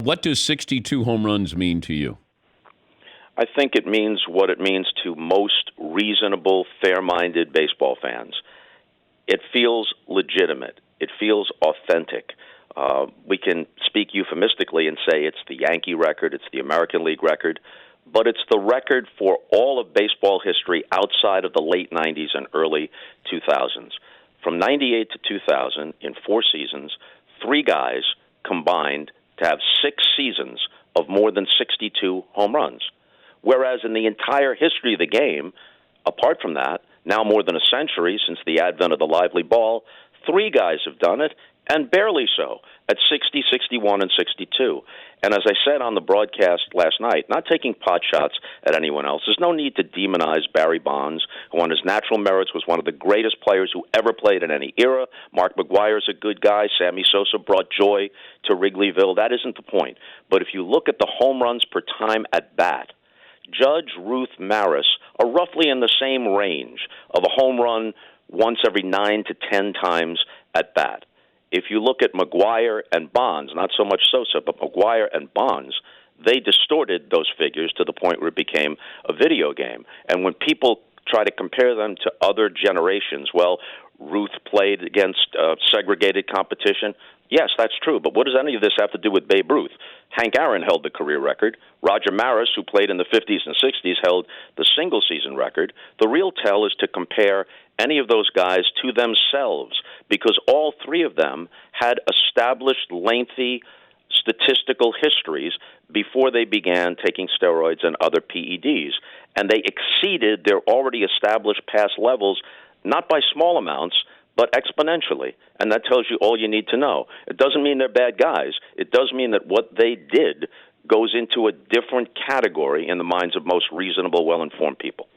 What does 62 home runs mean to you? I think it means what it means to most reasonable, fair-minded baseball fans. It feels legitimate. It feels authentic. We can speak euphemistically and say it's the Yankee record, it's the American League record, but it's the record for all of baseball history outside of the late 90s and early 2000s. From 98 to 2000, in 4 seasons, 3 guys combined to have 6 seasons of more than 62 home runs. Whereas in the entire history of the game, apart from that, now more than a century since the advent of the lively ball, 3 guys have done it, and barely so, at 60, 61, and 62. And as I said on the broadcast last night, not taking pot shots at anyone else, there's no need to demonize Barry Bonds, who on his natural merits was one of the greatest players who ever played in any era. Mark McGwire's a good guy. Sammy Sosa brought joy to Wrigleyville. That isn't the point. But if you look at the home runs per time at bat, Judge, Ruth, Maris are roughly in the same range of a home run once every 9 to 10 times at bat. If you look at McGwire and Bonds, not so much Sosa, but McGwire and Bonds, they distorted those figures to the point where it became a video game. And when people try to compare them to other generations, well, Ruth played against segregated competition. Yes, that's true, but what does any of this have to do with Babe Ruth? Hank Aaron held the career record. Roger Maris, who played in the 50s and 60s, held the single-season record. The real tell is to compare any of those guys to themselves, because all 3 of them had established lengthy statistical histories before they began taking steroids and other PEDs, and they exceeded their already established past levels, not by small amounts, but exponentially. And that tells you all you need to know. It doesn't mean they're bad guys. It does mean that what they did goes into a different category in the minds of most reasonable, well-informed people.